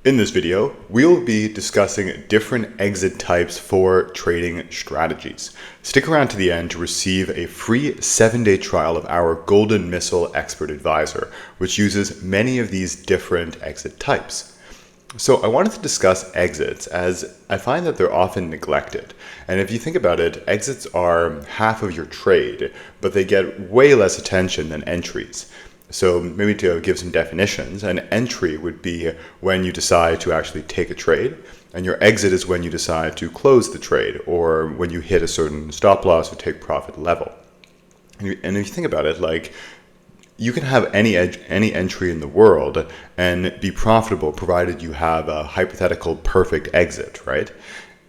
In this video, we'll be discussing different exit types for trading strategies. Stick around to the end to receive a free 7-day trial of our Golden Missile Expert Advisor, which uses many of these different exit types. So I wanted to discuss exits as I find that they're often neglected. And if you think about it, exits are half of your trade, but they get way less attention than entries. So maybe to give some definitions, an entry would be when you decide to actually take a trade, and your exit is when you decide to close the trade or when you hit a certain stop loss or take profit level. And if you think about it, like you can have any entry in the world and be profitable provided you have a hypothetical perfect exit, right?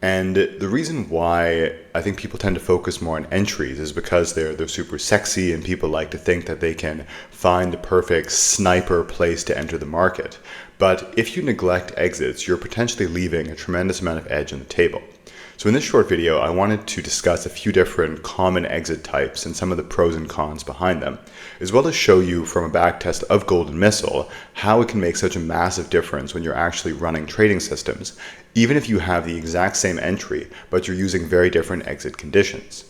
And the reason why I think people tend to focus more on entries is because they're super sexy and people like to think that they can find the perfect sniper place to enter the market. But if you neglect exits, you're potentially leaving a tremendous amount of edge on the table. So in this short video, I wanted to discuss a few different common exit types and some of the pros and cons behind them, as well as show you from a backtest of Golden Missile how it can make such a massive difference when you're actually running trading systems, even if you have the exact same entry, but you're using very different exit conditions.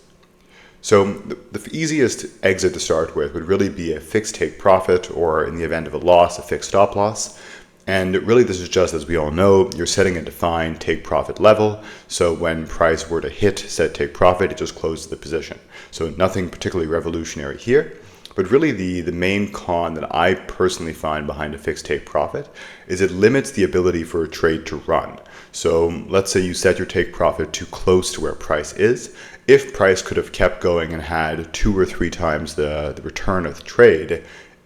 So the easiest exit to start with would really be a fixed take profit, or in the event of a loss, a fixed stop loss. And really this is just, as we all know, you're setting a defined take profit level. So when price were to hit set take profit, it just closes the position. So nothing particularly revolutionary here. But really the main con that I personally find behind a fixed take profit is it limits the ability for a trade to run. So let's say you set your take profit too close to where price is. If price could have kept going and had 2 or 3 times the return of the trade,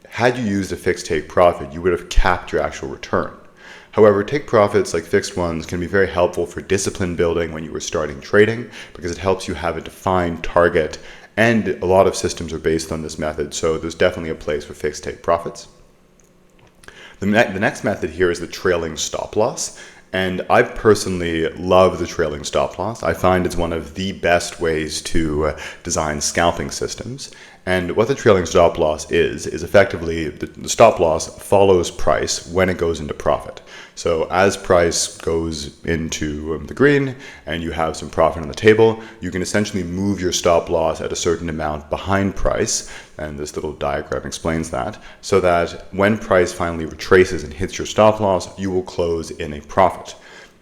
had you used a fixed take profit, you would have capped your actual return. However, take profits like fixed ones can be very helpful for discipline building when you were starting trading because it helps you have a defined target, and a lot of systems are based on this method, so there's definitely a place for fixed take profits. The next method here is the trailing stop loss. And I personally love the trailing stop loss. I find it's one of the best ways to design scalping systems. And what the trailing stop loss is effectively the stop loss follows price when it goes into profit. So as price goes into the green and you have some profit on the table, you can essentially move your stop loss at a certain amount behind price. And this little diagram explains that, so that when price finally retraces and hits your stop loss, you will close in a profit.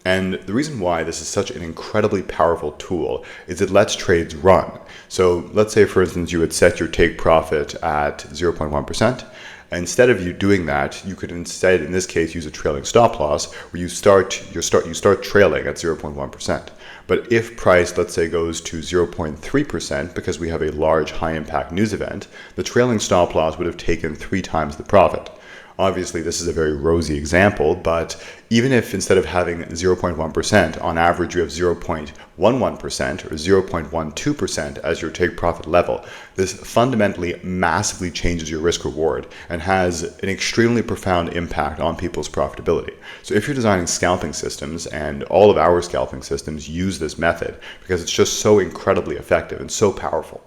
And the reason why this is such an incredibly powerful tool is it lets trades run. So let's say, for instance, you would set your take profit at 0.1%. Instead of you doing that, you could instead, in this case, use a trailing stop loss where you start trailing at 0.1%. But if price, let's say, goes to 0.3% because we have a large high impact news event, the trailing stop loss would have taken 3 times the profit. Obviously, this is a very rosy example, but even if instead of having 0.1%, on average you have 0.11% or 0.12% as your take profit level, this fundamentally massively changes your risk reward and has an extremely profound impact on people's profitability. So if you're designing scalping systems, and all of our scalping systems use this method because it's just so incredibly effective and so powerful.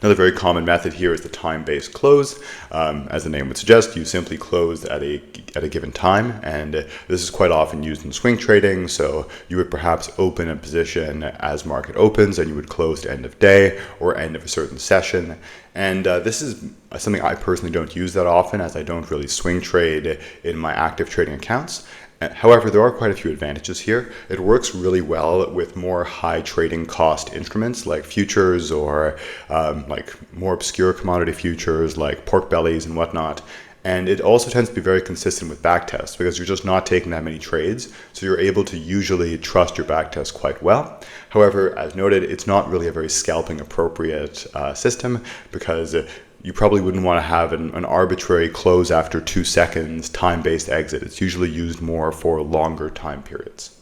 Another very common method here is the time-based close. As the name would suggest, you simply close at a given time, and this is quite often used in swing trading. So you would perhaps open a position as market opens, and you would close at end of day or end of a certain session. And this is something I personally don't use that often, as I don't really swing trade in my active trading accounts. However, there are quite a few advantages here. It works really well with more high trading cost instruments like futures, or like more obscure commodity futures like pork bellies and whatnot. And it also tends to be very consistent with backtests because you're just not taking that many trades. So you're able to usually trust your backtest quite well. However, as noted, it's not really a very scalping appropriate system because you probably wouldn't want to have an arbitrary close after 2 seconds time-based exit. It's usually used more for longer time periods.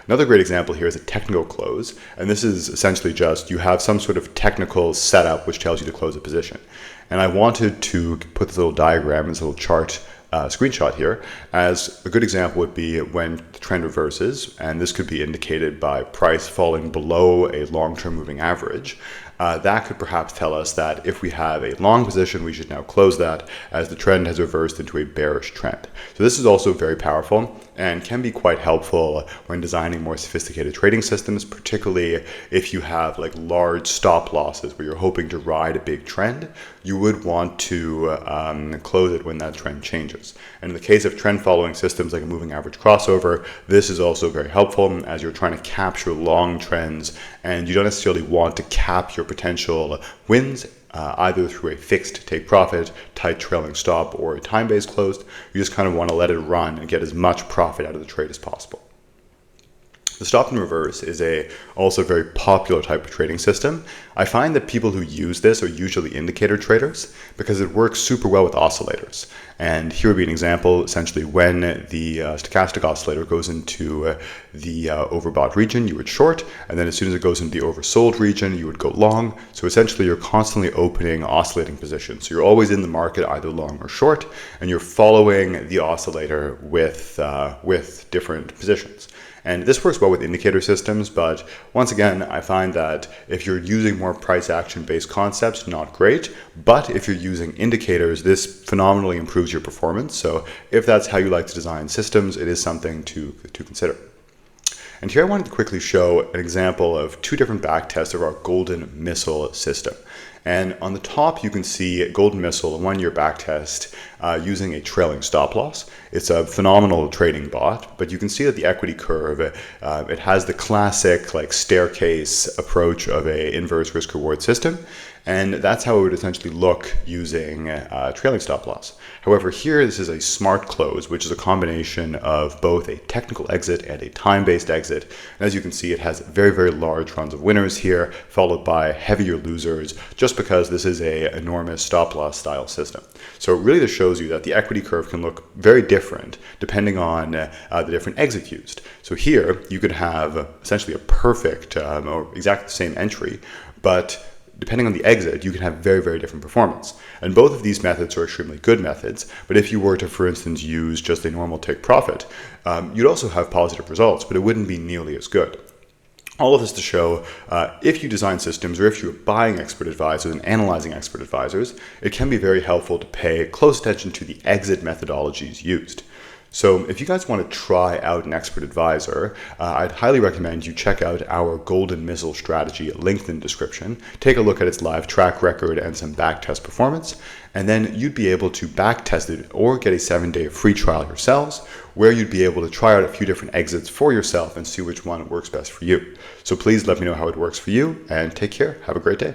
Another great example here is a technical close, and this is essentially just you have some sort of technical setup which tells you to close a position. And I wanted to put this little diagram, this little chart screenshot here, as a good example would be when the trend reverses, and this could be indicated by price falling below a long-term moving average. that could perhaps tell us that if we have a long position, we should now close that as the trend has reversed into a bearish trend. So this is also very powerful and can be quite helpful when designing more sophisticated trading systems, particularly if you have like large stop losses where you're hoping to ride a big trend. You would want to close it when that trend changes. And in the case of trend following systems like a moving average crossover, this is also very helpful as you're trying to capture long trends and you don't necessarily want to cap your potential wins either through a fixed take profit, tight trailing stop, or a time-based closed. You just kind of want to let it run and get as much profit out of the trade as possible. The stop and reverse is also very popular type of trading system. I find that people who use this are usually indicator traders because it works super well with oscillators. And here would be an example, essentially when the stochastic oscillator goes into the overbought region, you would short, and then as soon as it goes into the oversold region, you would go long. So essentially you're constantly opening oscillating positions. So you're always in the market either long or short, and you're following the oscillator with different positions. And this works well with indicator systems, but once again, I find that if you're using more price action based concepts, not great. But if you're using indicators, this phenomenally improves your performance. So if that's how you like to design systems, it is something to consider. And here I wanted to quickly show an example of two different back tests of our golden missile system. And on the top, you can see Golden Missile, a 1-year back test using a trailing stop loss. It's a phenomenal trading bot, but you can see that the equity curve, it has the classic like staircase approach of a inverse risk reward system. And that's how it would essentially look using trailing stop loss. However, here this is a smart close, which is a combination of both a technical exit and a time-based exit. And as you can see, it has very, very large runs of winners here, followed by heavier losers, just because this is a enormous stop loss style system. So really this shows you that the equity curve can look very different depending on the different exit used. So here you could have essentially a perfect or exactly the same entry, but depending on the exit, you can have very, very different performance. And both of these methods are extremely good methods, but if you were to, for instance, use just a normal take profit, you'd also have positive results, but it wouldn't be nearly as good. All of this to show if you design systems or if you're buying expert advisors and analyzing expert advisors, it can be very helpful to pay close attention to the exit methodologies used. So if you guys want to try out an expert advisor, I'd highly recommend you check out our Golden Missile strategy linked in the description. Take a look at its live track record and some backtest performance, and then you'd be able to backtest it or get a 7-day free trial yourselves, where you'd be able to try out a few different exits for yourself and see which one works best for you. So please let me know how it works for you, and take care. Have a great day.